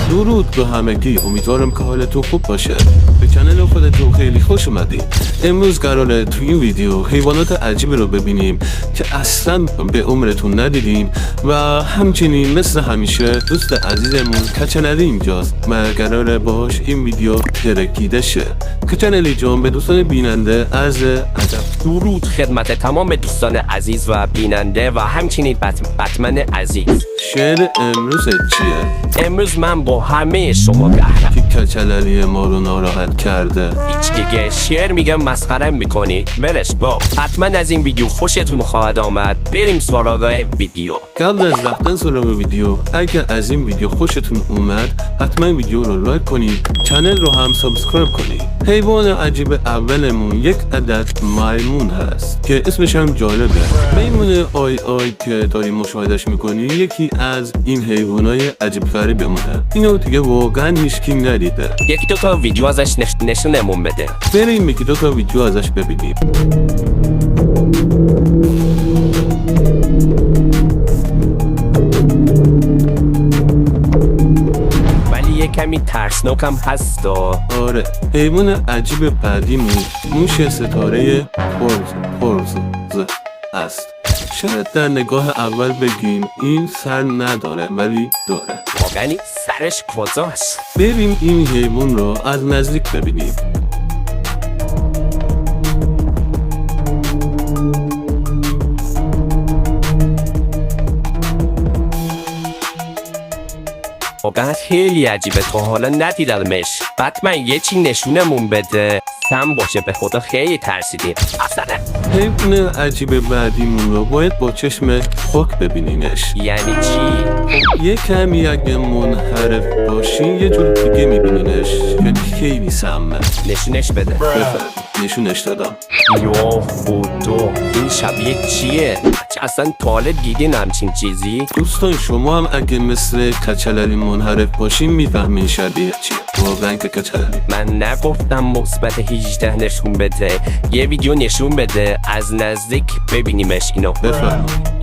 درود به همگی، امیدوارم که حالتون خوب باشه. به کانال خودتون خیلی خوش اومدید. امروز قراره توی این ویدیو حیوانات عجیبی رو ببینیم که اصلا به عمرتون ندیدیم و همچنین مثل همیشه دوست عزیزمون کچنلی اینجاست و قراره باهاش این ویدیو ترکیده شه. کچنلی جان به دوستان بیننده عرض ادب. درود خدمت تمام دوستان عزیز و بیننده و همچنین بتمن عزیز. شعر امروز چیه؟ امروز من با همه شما قهرم. که کچنلی ما رو ناراحت کرده. هیچ دیگه شعر میگم مسخره میکنی، ولش با. حتما از این ویدیو خوشتون خواهد آمد. بریم سراغ ویدیو. قبل از رفتن سراغ ویدیو، اگر از این ویدیو خوشتون اومد حتما ویدیو رو لایک کنید، کانال رو هم سابسکرایب کنید. حیوان عجیب اولمون یک عدد میمون هست که اسمش هم جالبه. میمون آی که داریم مشاهدش میکنی یکی از این حیوانای عجیب غریبمونه. اینو دیگه واقعا هیچکی ندیده. یکی دو تا ویدیو ازش نشونمون بده. بریم یکی دو تا ویدیو ازش ببینیم. یه کمی ترسناک هم هست. آره، حیوان عجیب بعدیمون موش ستاره پرز است. شاید در نگاه اول بگیم این سر نداره ولی داره. واقعا سرش کجاست؟ بریم این حیوان رو از نزدیک ببینیم. واقعا خیلی عجیبه، تا حالا ندیدمش. حتما یه چی نشونمون بده. سم باشه، به خدا خیلی ترسیدیم. اصلا حیوان عجیب بعدیمون رو باید با چشم خاک ببینینش. یعنی چی؟ یه کمی اگه منحرف باشین یه جور دیگه میبینینش که خیلی سمه. نشونش بده. نشونش دادم. یا خدا، این شبیه چیه؟ اصلا تاله دیدین همچین چیزی؟ دوستان شما هم اگه مثل کچللی منحرف باشین میفهمین شبیه چیه. واقعا که کچللی. من نگفتم مثبت 18 نشون بده. یه ویدیو نشون بده از نزدیک ببینیمش اینو. بفرمایید.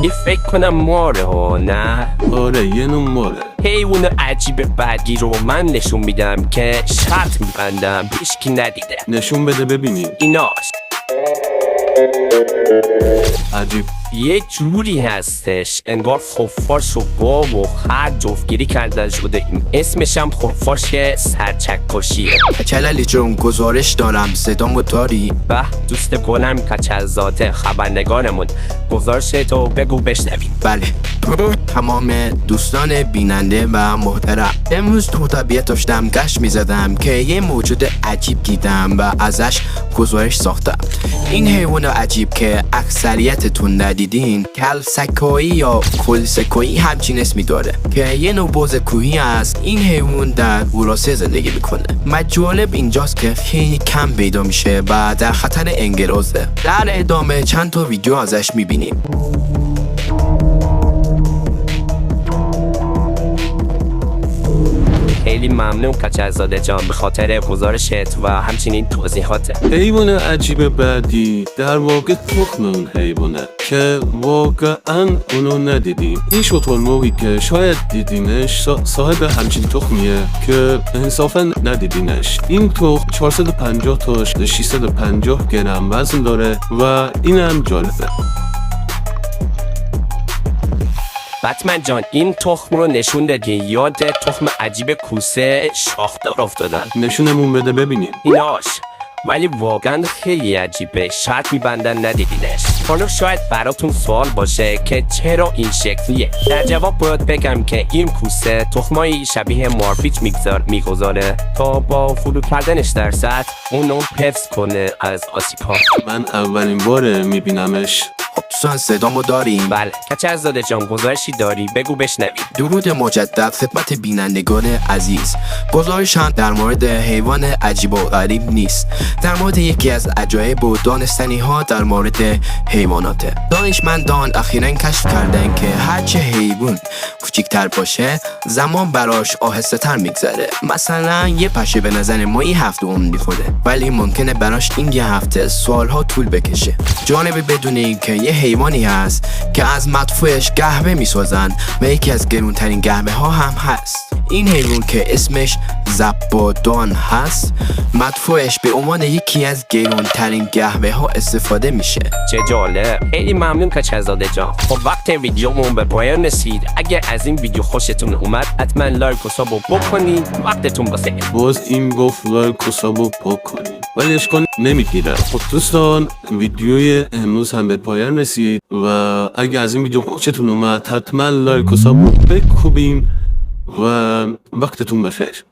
این فکر کنم ماره ها، نه؟ آره، یه نوع ماره. حیوان عجیب بعدی رو من نشون میدم که شرط میبندم هیچکی ندیده. نشون بده ببینیم. ایناست. عجیب. یه جوری هستش انگار خفاش و گاو و خر جفتگیری کرده شده. اسمش هم خفاش سرچکشیه. کچللی جون گزارش دارم، صدامو داری؟ به دوست گلم کچلزاده خبرنگارمون، گزارش تو بگو بشنویم. بله، تمام دوستان بیننده و محترم، امروز تو طبیعت داشتم گشت میزدم که یه موجود عجیب دیدم و ازش گزارش ساختم. این حیوان عجیب که اکثریتتون ندیدین کلسکایی یا کلسکایی همچین اسمی داره که یه نوع بز کوهی است. این حیوان در اوراسیا زندگی میکنه. جالب اینجاست که خیلی کم پیدا میشه و در خطر انقراضه. در ادامه چند تا ویدیو ازش میبینیم. خیلی ممنون کچلزاده جان به خاطر گزارشت و همچنین توضیحات. حیوان عجیب بعدی در واقع تخم اون حیوانه که واقعا اونو ندیدیم. این شترمرغی که شاید دیدینش صاحب همچین تخمیه که انصافا ندیدینش. این تخم 450 تا 650 گرم وزن داره و اینم جالبه. بتمن جان این تخم رو نشون دادی، یاد تخم عجیب کوسه شاخدار افتادن. نشونمون بده ببینیم. ایناش ولی واقعا خیلی عجیبه، شرط میبندن ندیدینش. حالا شاید براتون سوال باشه که چرا این شکلیه. در جواب باید بگم که این کوسه تخمایی شبیه مارپیچ میگذاره تا با فرو کردنش در سطح اونو حفظ کنه از آسیب‌ها. من اولین بار میبینمش. دوستان صدامو داریم؟ بله کچلزاده جان گزارشی داری بگو بشنویم. درود مجدد خدمت بینندگان عزیز. گزارشم در مورد حیوان عجیب و غریب نیست، در مورد یکی از عجایب و دانستنی ها در مورد حیواناته. دانشمندان اخیراً کشف کردن که هرچه حیوان کوچیک‌تر باشه زمان براش آهسته تر میگذره. مثلا یه پشه به نظر ما یه هفته عمر میکنه ولی ممکنه براش این یه هفته سالها طول بکشه. جالبه بدونین که یه حیوانی هست که از مدفوعش قهوه میسازن و یکی از گرونترین قهوه ها هم هست. این حیوان که اسمش زبادان هست، مدفوعش به عنوان یکی از گرونترین قهوه ها استفاده میشه. چه جالب. خیلی ممنون کچزاده جان. خب وقت ویدیومون به پایان رسید. اگه از این ویدیو خوشتون اومد حتما لایک و سابو بکنید. وقتتون بخیر. باز این گفت لایک و سابو پاک کنید ولی اشکال نمیگیره. خب دوستان ویدیوی امروز هم به پایان رسید و اگه از این ویدیو خوشتون اومد حتما لایک و سابو بکوبین و وقتتون بخیر.